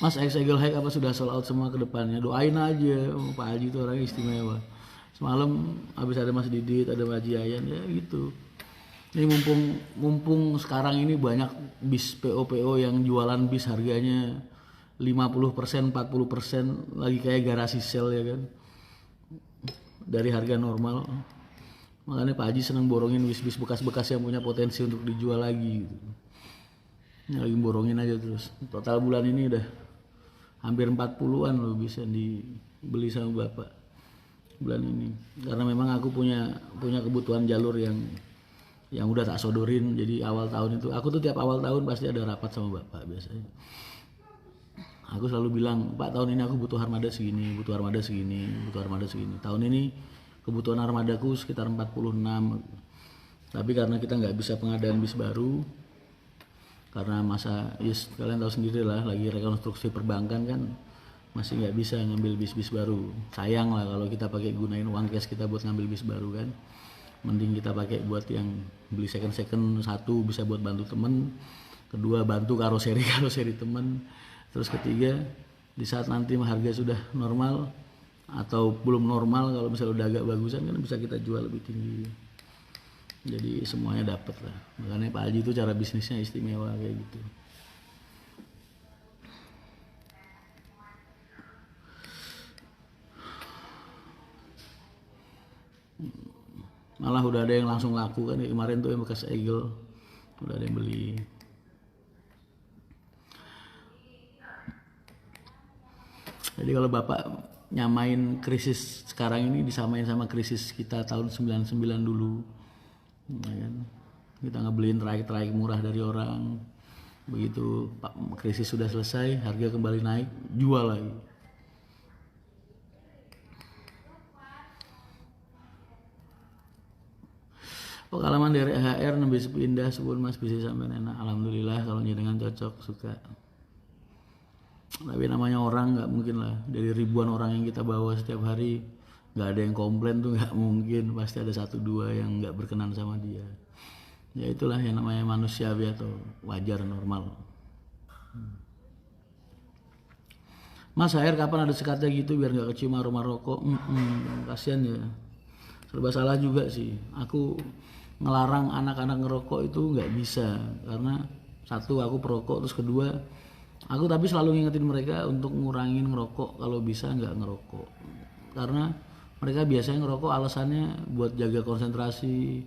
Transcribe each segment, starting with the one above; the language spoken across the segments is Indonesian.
Mas Eagle High apa sudah sold out semua ke depannya? Doain aja, Pak Haji itu orangnya istimewa. Semalam habis ada Mas Didit, ada Pak Haji Yayan, ya gitu. Ini mumpung sekarang ini banyak bis PO yang jualan bis harganya 50%, 40% lagi kayak garasi sale ya kan. Dari harga normal. Makanya Pak Haji senang borongin bis-bis bekas-bekas yang punya potensi untuk dijual lagi gitu. Lagi borongin aja terus. Total bulan ini udah hampir 40-an loh bisa dibeli sama Bapak bulan ini. Karena memang aku punya kebutuhan jalur yang udah tak sodorin. Jadi awal tahun itu aku tuh tiap awal tahun pasti ada rapat sama Bapak biasanya. Aku selalu bilang, Pak tahun ini aku butuh armada segini, butuh armada segini, butuh armada segini. Tahun ini kebutuhan armadaku sekitar 46. Tapi karena kita nggak bisa pengadaan bis baru, karena masa yes, kalian tahu sendiri lah, lagi rekonstruksi perbankan kan, masih nggak bisa ngambil bis-bis baru. Sayang lah kalau kita pakai gunain uang cash kita buat ngambil bis baru kan. Mending kita pakai buat yang beli second, satu bisa buat bantu temen, kedua bantu karoseri temen, terus ketiga di saat nanti harga sudah normal atau belum normal, kalau misalnya udah agak bagusan kan bisa kita jual lebih tinggi. Jadi semuanya dapat lah. Makanya Pak Haji itu cara bisnisnya istimewa kayak gitu. Malah udah ada yang langsung laku kan, kemarin tuh yang bekas Eagle udah ada yang beli. Jadi kalau Bapak nyamain krisis sekarang ini disamain sama krisis kita tahun 99 dulu, ya kan? Kita ngebeliin trayek murah dari orang, begitu krisis sudah selesai harga kembali naik, jual lagi. Pengalaman dari HR nembe sepindah sebelum Mas bisa sampai enak. Alhamdulillah kalau jenengan cocok suka. Tapi namanya orang nggak mungkin lah, dari ribuan orang yang kita bawa setiap hari nggak ada yang komplain tuh nggak mungkin, pasti ada satu dua yang nggak berkenan sama dia. Ya itulah yang namanya manusiawi atau wajar normal. Mas HR kapan ada sekatnya gitu biar nggak kecium aroma rokok? Kasian ya, serba salah juga sih. Aku ngelarang anak-anak ngerokok itu nggak bisa, karena satu aku perokok, terus kedua aku tapi selalu ngingetin mereka untuk ngurangin ngerokok kalau bisa nggak ngerokok, karena mereka biasanya ngerokok alasannya buat jaga konsentrasi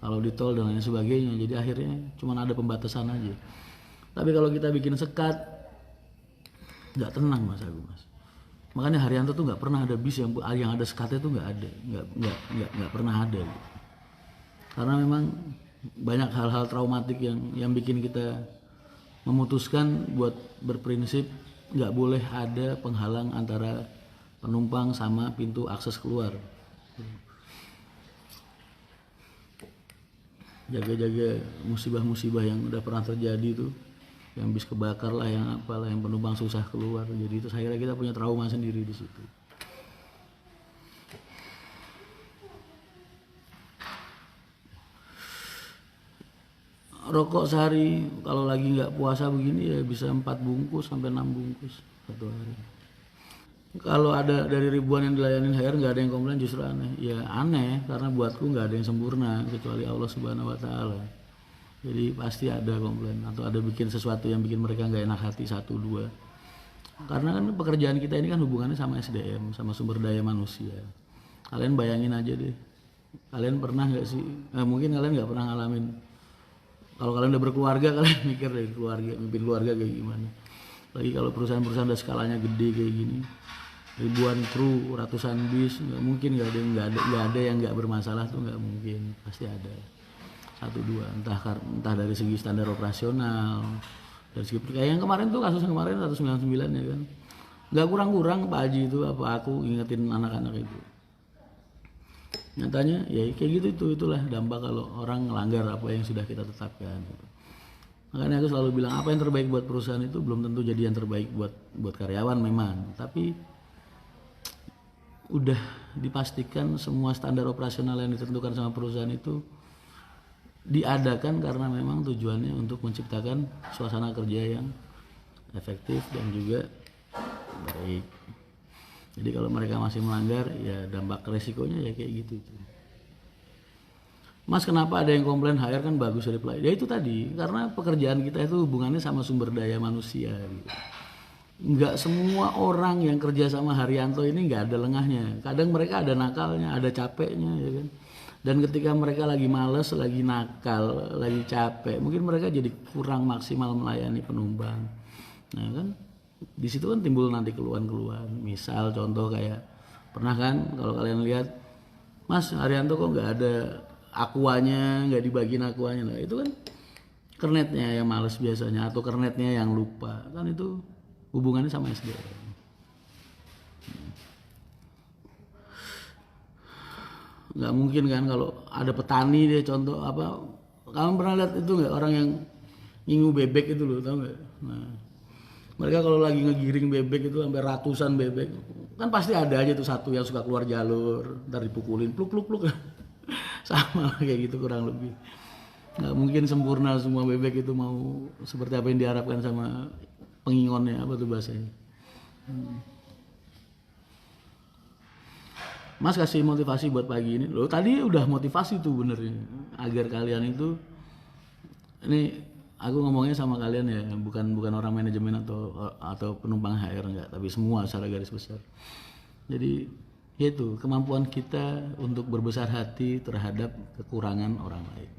kalau di tol dan lain sebagainya, jadi akhirnya cuma ada pembatasan aja. Tapi kalau kita bikin sekat nggak tenang mas aku mas. Makanya Haryanto tuh nggak pernah ada bis yang ada sekatnya tuh nggak ada, nggak pernah ada gitu. Karena memang banyak hal-hal traumatik yang bikin kita memutuskan buat berprinsip nggak boleh ada penghalang antara penumpang sama pintu akses keluar. Jaga-jaga musibah-musibah yang udah pernah terjadi tuh, yang bis kebakar lah, yang apalah, yang penumpang susah keluar. Jadi itu akhirnya kita punya trauma sendiri di situ. Rokok sehari kalau lagi nggak puasa begini ya bisa 4 bungkus sampai 6 bungkus satu hari. Kalau ada dari ribuan yang dilayanin HR nggak ada yang komplain, justru aneh. Ya aneh karena buatku nggak ada yang sempurna kecuali Allah Subhanahu Wa Taala. Jadi pasti ada komplain atau ada bikin sesuatu yang bikin mereka nggak enak hati satu dua. Karena kan pekerjaan kita ini kan hubungannya sama SDM, sama sumber daya manusia. Kalian bayangin aja deh, kalian pernah nggak sih? Mungkin kalian nggak pernah ngalamin. Kalau kalian udah berkeluarga, kalian mikir deh keluarga, mimpin keluarga kayak gimana. Lagi kalau perusahaan-perusahaan udah skalanya gede kayak gini, ribuan kru, ratusan bis, nggak mungkin nggak ada yang nggak bermasalah tuh, nggak mungkin, pasti ada satu dua, entah dari segi standar operasional, dari segi kayak yang kemarin tuh, kasus yang kemarin 199 ya kan, nggak kurang Pak Haji itu apa aku ingetin anak-anak itu. Nyatanya ya kayak gitu, itulah dampak kalau orang ngelanggar apa yang sudah kita tetapkan. Makanya aku selalu bilang apa yang terbaik buat perusahaan itu belum tentu jadi yang terbaik buat karyawan memang, tapi udah dipastikan semua standar operasional yang ditentukan sama perusahaan itu diadakan karena memang tujuannya untuk menciptakan suasana kerja yang efektif dan juga baik. Jadi kalau mereka masih melanggar, ya dampak resikonya ya kayak gitu. Mas, kenapa ada yang komplain HR kan bagus reply? Ya itu tadi, karena pekerjaan kita itu hubungannya sama sumber daya manusia gitu. Nggak semua orang yang kerja sama Haryanto ini nggak ada lengahnya. Kadang mereka ada nakalnya, ada capeknya, ya kan. Dan ketika mereka lagi males, lagi nakal, lagi capek, mungkin mereka jadi kurang maksimal melayani penumpang. Nah kan, di situ kan timbul nanti keluhan-keluhan. Misal contoh kayak pernah kan kalau kalian lihat, Mas Haryanto kok nggak ada akuanya, nggak dibagiin akuanya. Nah itu kan kernetnya yang males biasanya, atau kernetnya yang lupa. Kan itu hubungannya sama SDM. Nggak mungkin kan kalau ada petani dia contoh apa, kalian pernah lihat itu nggak, orang yang ngingu bebek itu loh, tau nggak? Nah mereka kalau lagi ngegiring bebek itu sampai ratusan bebek, kan pasti ada aja tuh satu yang suka keluar jalur, ntar dipukulin pluk pluk pluk. Sama kayak gitu kurang lebih. Nggak mungkin sempurna semua bebek itu mau seperti apa yang diharapkan sama pengingonnya, apa tuh bahasanya. Mas kasih motivasi buat pagi ini. Loh tadi udah motivasi tuh benernya, agar kalian itu, ini aku ngomongnya sama kalian ya, bukan orang manajemen atau penumpang HR, enggak, tapi semua secara garis besar. Jadi yaitu kemampuan kita untuk berbesar hati terhadap kekurangan orang lain.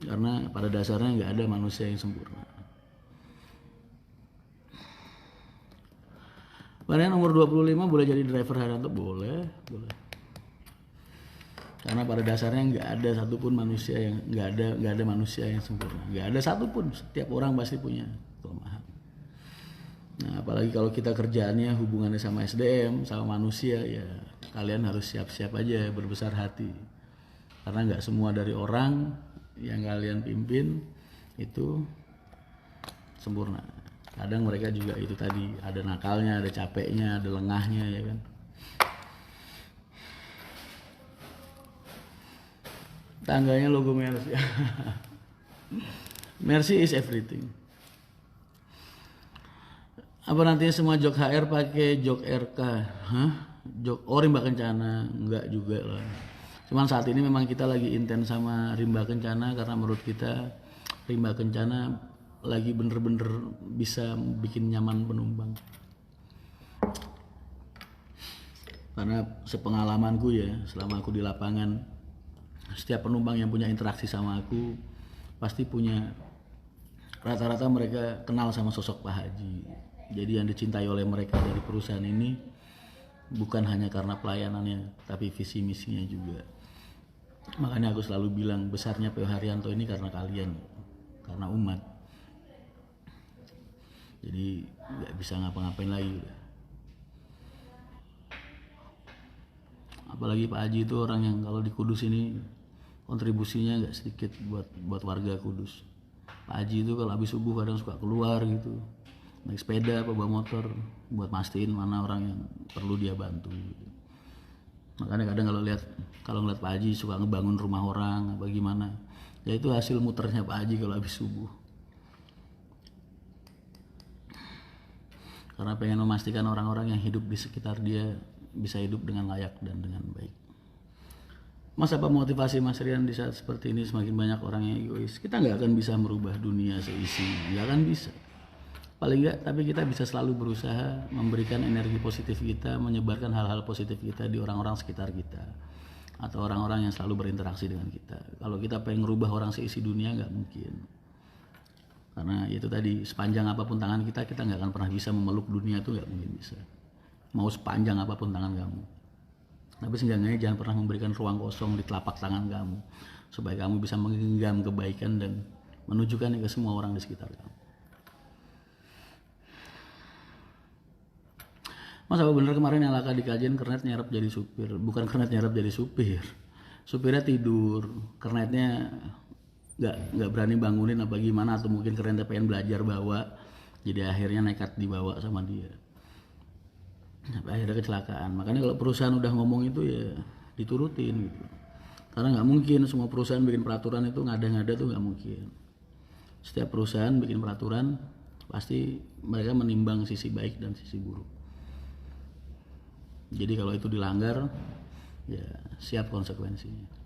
Karena pada dasarnya nggak ada manusia yang sempurna. Kalian umur 25 boleh jadi driver Haryanto? Boleh. Karena pada dasarnya nggak ada satupun manusia yang nggak ada manusia yang sempurna. Nggak ada satupun. Setiap orang pasti punya kelemahan. Nah, apalagi kalau kita kerjaannya hubungannya sama SDM, sama manusia, ya kalian harus siap-siap aja berbesar hati. Karena nggak semua dari orang yang kalian pimpin itu sempurna. Kadang mereka juga itu tadi, ada nakalnya, ada capeknya, ada lengahnya, ya kan. Tangganya logo Mercy. Mercy is everything. Apa nantinya semua jok HR pakai jok RK? Hah? Jok Rimba Kencana? Enggak juga lah. Cuman saat ini memang kita lagi intens sama Rimba Kencana, karena menurut kita Rimba Kencana lagi bener-bener bisa bikin nyaman penumpang. Karena sepengalamanku ya, selama aku di lapangan, setiap penumpang yang punya interaksi sama aku pasti punya, rata-rata mereka kenal sama sosok Pak Haji. Jadi yang dicintai oleh mereka dari perusahaan ini bukan hanya karena pelayanannya, tapi visi misinya juga. Makanya aku selalu bilang besarnya PO Haryanto ini karena kalian, karena umat. Jadi nggak bisa ngapa-ngapain lagi. Apalagi Pak Haji itu orang yang kalau di Kudus ini kontribusinya nggak sedikit buat warga Kudus. Pak Haji itu kalau habis subuh kadang suka keluar gitu, naik sepeda apa bawa motor buat mastiin mana orang yang perlu dia bantu. Makanya kadang kalau ngeliat Pak Haji suka ngebangun rumah orang apa gimana, ya itu hasil muternya Pak Haji kalau habis subuh. Karena pengen memastikan orang-orang yang hidup di sekitar dia bisa hidup dengan layak dan dengan baik. Mas, apa motivasi Mas Rian di saat seperti ini semakin banyak orang yang egois? Kita nggak akan bisa merubah dunia seisi, nggak akan bisa. Paling nggak, tapi kita bisa selalu berusaha memberikan energi positif kita, menyebarkan hal-hal positif kita di orang-orang sekitar kita, atau orang-orang yang selalu berinteraksi dengan kita. Kalau kita pengen merubah orang seisi dunia, nggak mungkin. Karena itu tadi, sepanjang apapun tangan kita nggak akan pernah bisa memeluk dunia, itu nggak mungkin bisa. Mau sepanjang apapun tangan kamu, tapi seenggaknya jangan pernah memberikan ruang kosong di telapak tangan kamu, supaya kamu bisa menggenggam kebaikan dan menunjukkannya ke semua orang di sekitar kamu. Mas, apa bener kemarin yang laka di kajian kernet nyerap jadi supir? Bukan kernet nyerap jadi supir, supirnya tidur, kernetnya nggak berani bangunin apa gimana, atau mungkin kernetnya pengen belajar bawa, jadi akhirnya nekat dibawa sama dia, sampai akhirnya kecelakaan. Makanya kalau perusahaan udah ngomong itu ya diturutin gitu, karena nggak mungkin semua perusahaan bikin peraturan itu ngada-ngada, tuh nggak mungkin. Setiap perusahaan bikin peraturan pasti mereka menimbang sisi baik dan sisi buruk. Jadi kalau itu dilanggar, ya siap konsekuensinya.